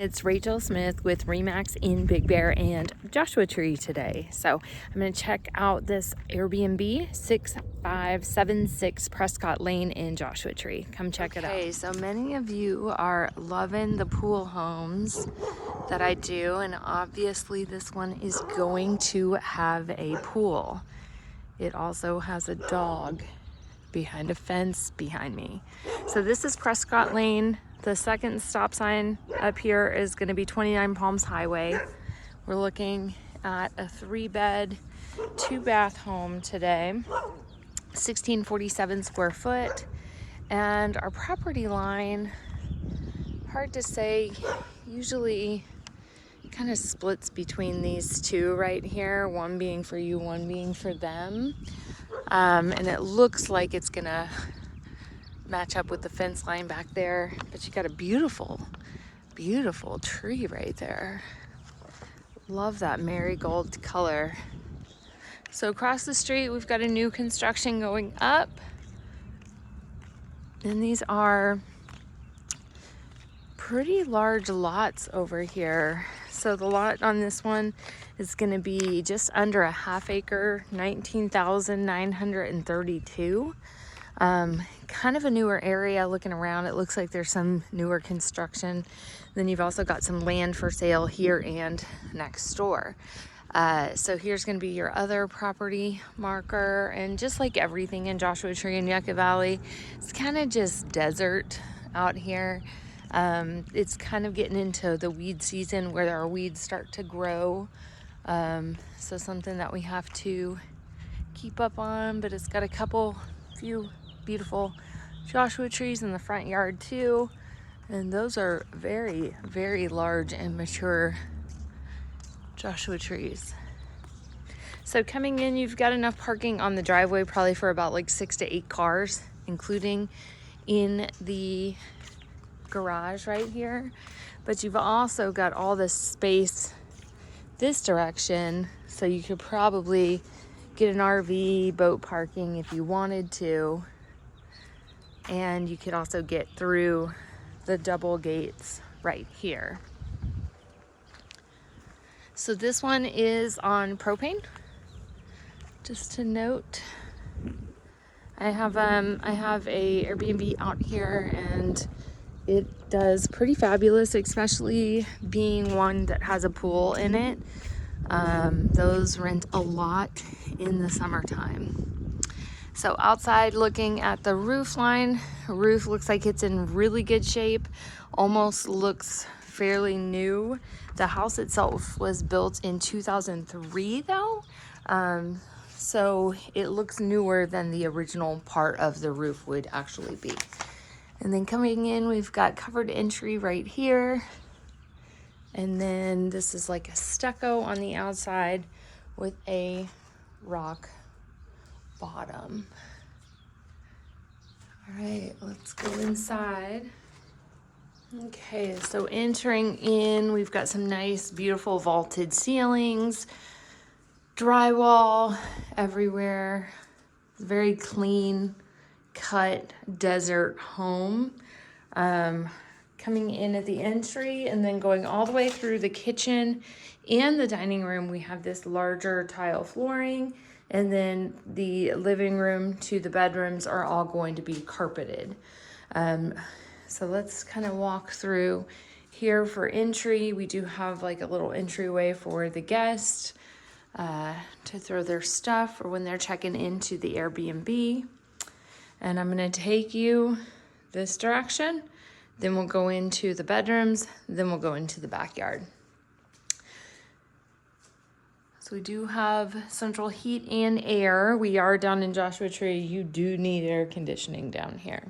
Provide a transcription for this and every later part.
It's Rachel Smith with Remax in Big Bear and Joshua Tree today. So I'm going to check out this Airbnb 6576 Prescott Lane in Joshua Tree. Come check it out. Okay, so many of you are loving the pool homes that I do, and obviously this one is going to have a pool. It also has a dog behind a fence behind me. So this is Prescott Lane. The second stop sign up here is going to be 29 Palms Highway. We're looking at a 3-bed, 2-bath home today, 1647 square foot. And our property line, hard to say, usually kind of splits between these two right here, one being for you, one being for them. And it looks like it's gonna match up with the fence line back there, but you got a beautiful, beautiful tree right there. Love that marigold color. So across the street, we've got a new construction going up. And these are pretty large lots over here. So the lot on this one is going to be just under a half acre, 19,932. Kind of a newer area. Looking around, it looks like there's some newer construction. Then you've also got some land for sale here and next door. So here's going to be your other property marker. And just like everything in Joshua Tree and Yucca Valley, it's kind of just desert out here. It's kind of getting into the weed season where our weeds start to grow. So something that we have to keep up on, but it's got a few beautiful Joshua trees in the front yard too. And those are very, very large and mature Joshua trees. So coming in, you've got enough parking on the driveway probably for about like 6 to 8 cars, including in the garage right here. But you've also got all this space this direction, so you could probably get an RV, boat parking if you wanted to. And you could also get through the double gates right here. So this one is on propane. Just to note, I have a Airbnb out here, and it does pretty fabulous, especially being one that has a pool in it. Those rent a lot in the summertime. So outside, looking at the roof line, roof looks like it's in really good shape, almost looks fairly new. The house itself was built in 2003 though, so it looks newer than the original part of the roof would actually be. And then coming in, we've got covered entry right here. And then this is like a stucco on the outside with a rock bottom. All right, let's go inside. Okay, so entering in, we've got some nice, beautiful vaulted ceilings, drywall everywhere, very clean cut desert home. Coming in at the entry and then going all the way through the kitchen and the dining room, we have this larger tile flooring, and then the living room to the bedrooms are all going to be carpeted. So let's kind of walk through here. For entry, we do have like a little entryway for the guest to throw their stuff or when they're checking into the Airbnb. And I'm going to take you this direction. Then we'll go into the bedrooms. Then we'll go into the backyard. So we do have central heat and air. We are down in Joshua Tree. You do need air conditioning down here.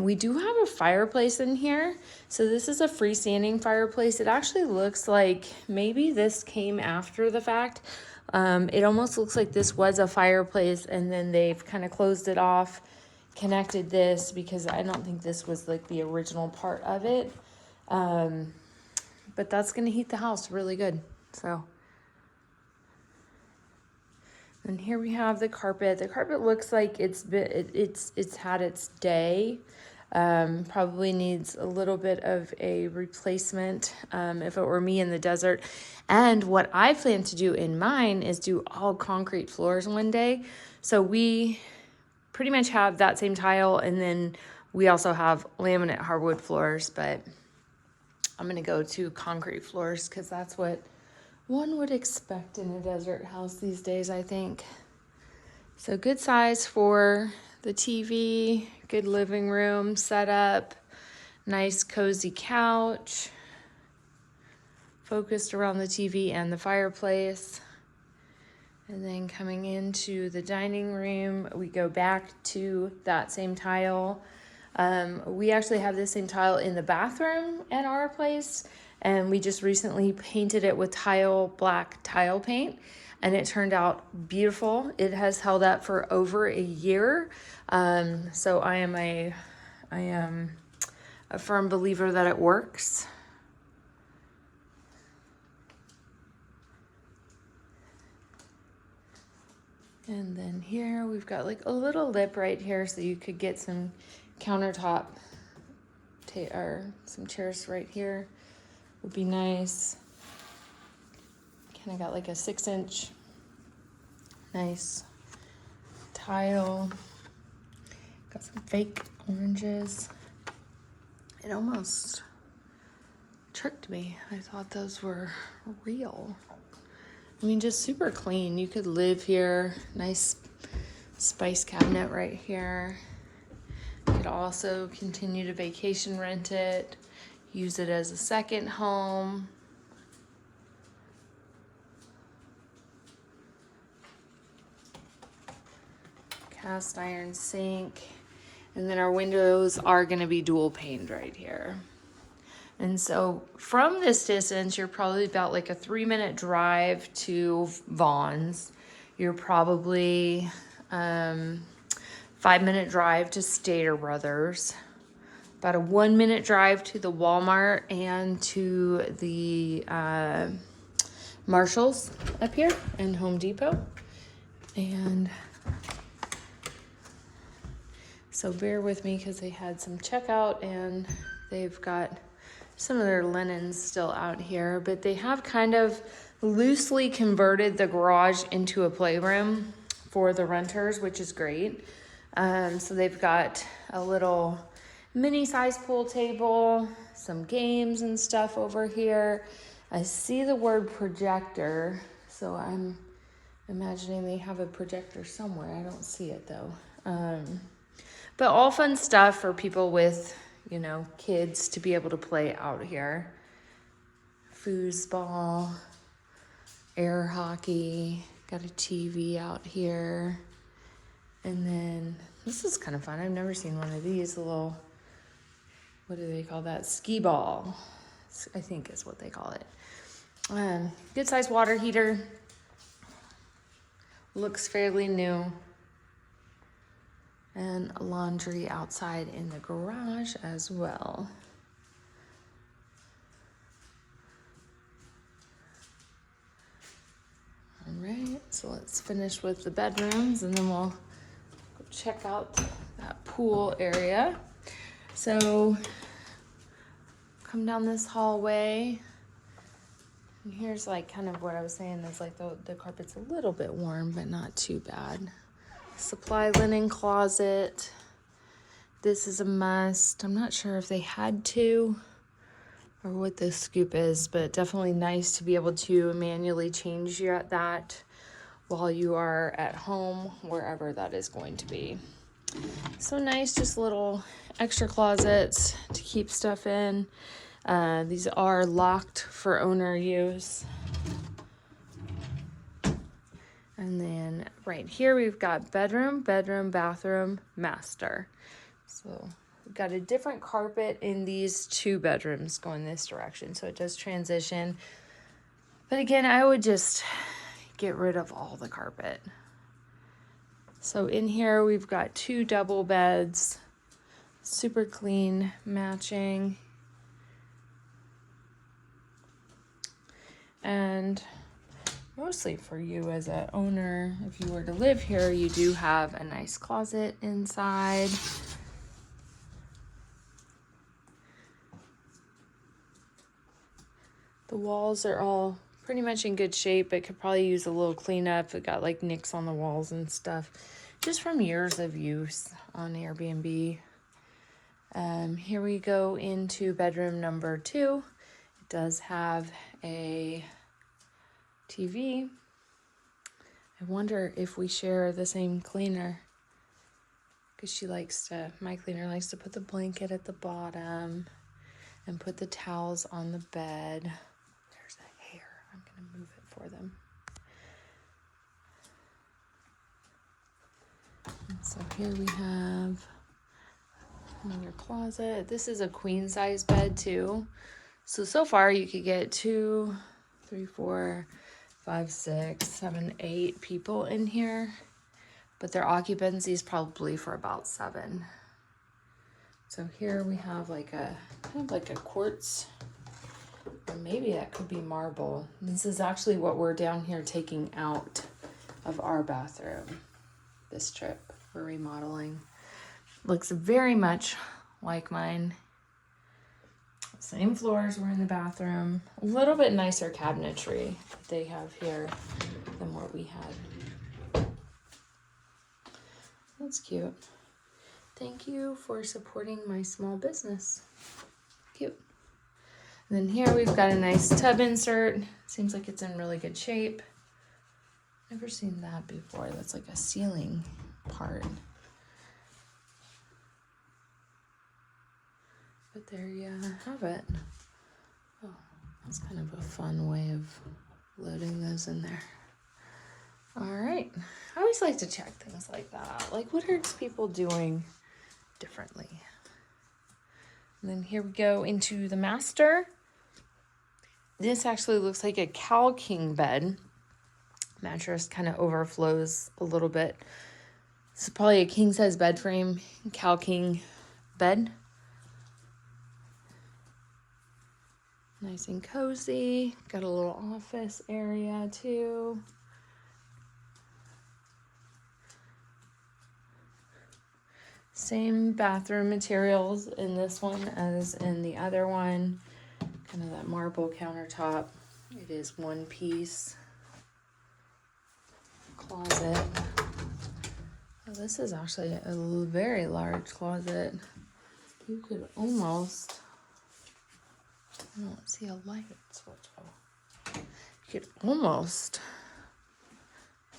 We do have a fireplace in here. So this is a freestanding fireplace. It actually looks like maybe this came after the fact. It almost looks like this was a fireplace and then they've kind of closed it off, connected this, because I don't think this was like the original part of it. But that's going to heat the house really good. So, and here we have the carpet. The carpet looks like it's had its day. Probably needs a little bit of a replacement if it were me in the desert. And what I plan to do in mine is do all concrete floors one day. So we pretty much have that same tile, and then we also have laminate hardwood floors, but I'm gonna go to concrete floors because that's what one would expect in a desert house these days, I think. So good size for the TV, good living room setup, nice cozy couch, focused around the TV and the fireplace. And then coming into the dining room, we go back to that same tile. We actually have the same tile in the bathroom at our place, and we just recently painted it with black tile paint, and it turned out beautiful. It has held up for over a year. So I am a firm believer that it works. And then here we've got like a little lip right here, so you could get some countertop or some chairs right here would be nice. Kind of got like a 6-inch nice tile. Got some fake oranges. It almost tricked me. I thought those were real. I mean, just super clean. You could live here. Nice spice cabinet right here. You could also continue to vacation rent it, use it as a second home. Cast iron sink. And then our windows are going to be dual paned right here. And so from this distance, you're probably about like a 3-minute drive to Vaughn's. You're probably 5-minute drive to Stater Brothers. About a 1-minute drive to the Walmart and to the Marshalls up here and Home Depot. And so bear with me because they had some checkout and they've got some of their linens still out here, but they have kind of loosely converted the garage into a playroom for the renters, which is great. So they've got a little mini size pool table, some games and stuff over here. I see the word projector, so I'm imagining they have a projector somewhere. I don't see it though. But all fun stuff for people with, you know, kids to be able to play out here. Foosball, air hockey, got a TV out here. And then this is kind of fun. I've never seen one of these, a little, what do they call that? Skee ball, I think is what they call it. Good size water heater. Looks fairly new. And laundry outside in the garage as well. All right, so let's finish with the bedrooms and then we'll go check out that pool area. So come down this hallway. And here's like kind of what I was saying is like the carpet's a little bit warm, but not too bad. Supply linen closet. This is a must. I'm not sure if they had to or what this scoop is, but definitely nice to be able to manually change that while you are at home, wherever that is going to be. So nice, just little extra closets to keep stuff in. These are locked for owner use. And then right here, we've got bedroom, bathroom, master. So we've got a different carpet in these 2 bedrooms going this direction. So it does transition. But again, I would just get rid of all the carpet. So in here, we've got 2 double beds, super clean, matching. And mostly for you as an owner, if you were to live here, you do have a nice closet inside. The walls are all pretty much in good shape. It could probably use a little cleanup. It got like nicks on the walls and stuff, just from years of use on Airbnb. Here we go into bedroom number 2. It does have a TV. I wonder if we share the same cleaner, because my cleaner likes to put the blanket at the bottom and put the towels on the bed. There's a hair. I'm going to move it for them. And so here we have another closet. This is a queen size bed too. So far you could get 2, 3, 4, 5, 6, 7, 8 people in here, but their occupancy is probably for about 7. So here we have like a kind of like a quartz, or maybe that could be marble. This is actually what we're down here taking out of our bathroom this trip. We're remodeling. Looks very much like mine. Same floors were in the bathroom. A little bit nicer cabinetry that they have here than what we had. That's cute. Thank you for supporting my small business. Cute. And then here we've got a nice tub insert. Seems like it's in really good shape. Never seen that before. That's like a ceiling part. But there you have it. Oh, that's kind of a fun way of loading those in there. All right. I always like to check things like that. Like, what are people doing differently? And then here we go into the master. This actually looks like a Cow King bed. Mattress kind of overflows a little bit. This is probably a king size bed frame, Cow King bed. Nice and cozy. Got a little office area too. Same bathroom materials in this one as in the other one. Kind of that marble countertop. It is one piece. Closet. Oh, this is actually a very large closet. You could almost... I don't see a light switch. Oh. You could almost...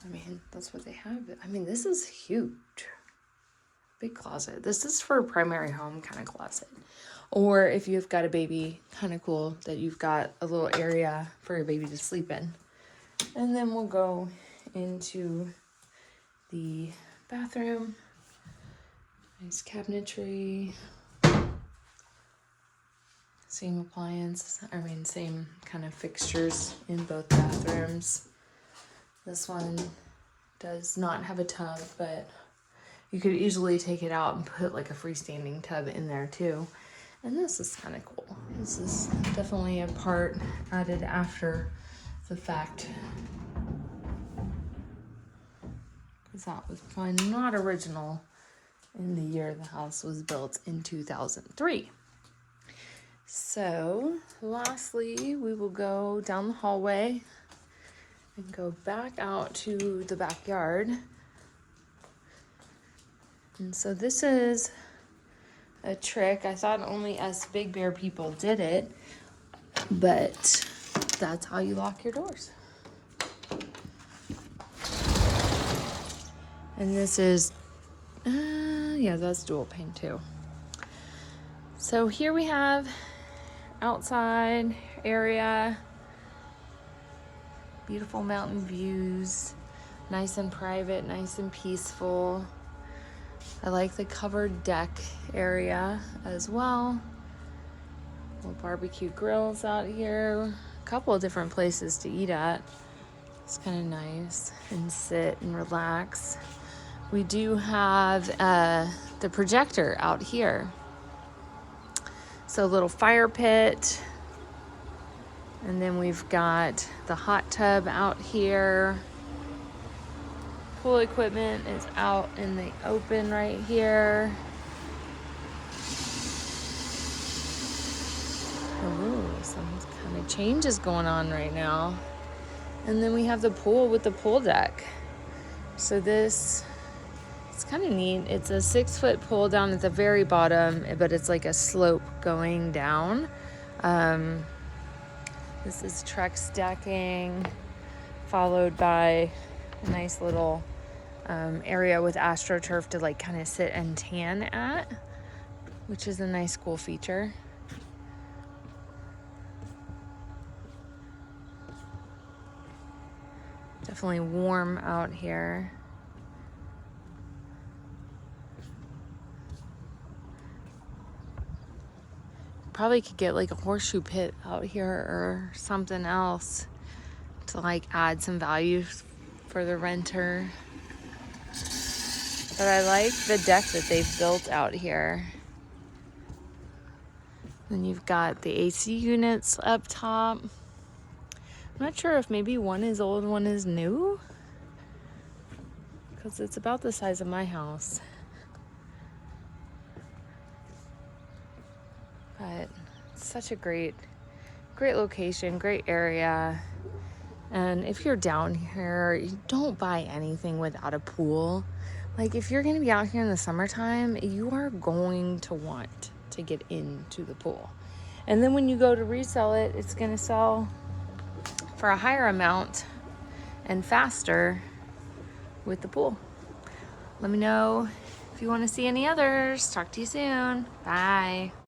I mean, that's what they have. I mean, this is huge. Big closet. This is for a primary home kind of closet. Or if you've got a baby, kind of cool that you've got a little area for your baby to sleep in. And then we'll go into the bathroom. Nice cabinetry. Same same kind of fixtures in both bathrooms. This one does not have a tub, but you could easily take it out and put like a freestanding tub in there too. And this is kind of cool. This is definitely a part added after the fact, because that was probably not original in the year the house was built in 2003. So lastly, we will go down the hallway and go back out to the backyard. And so this is a trick. I thought only us Big Bear people did it, but that's how you lock your doors. And this is, yeah, that's dual pane too. So here we have outside area, beautiful mountain views, nice and private, nice and peaceful. I like the covered deck area as well. Little barbecue grills out here. A couple of different places to eat at. It's kind of nice and sit and relax. We do have the projector out here. So a little fire pit. And then we've got the hot tub out here. Pool equipment is out in the open right here. Oh, some kind of changes going on right now. And then we have the pool with the pool deck. So this, it's kind of neat. It's a 6-foot pool down at the very bottom, but it's like a slope going down. This is Trex decking, followed by a nice little area with AstroTurf to like kind of sit and tan at, which is a nice cool feature. Definitely warm out here. Probably could get like a horseshoe pit out here or something else to like add some value for the renter. But I like the deck that they've built out here. Then you've got the AC units up top. I'm not sure if maybe one is old, one is new, because it's about the size of my house. But it's such a great location, great area. And if you're down here, you don't buy anything without a pool. Like if you're gonna be out here in the summertime, you are going to want to get into the pool. And then when you go to resell it, it's gonna sell for a higher amount and faster with the pool. Let me know if you want to see any others. Talk to you soon. Bye.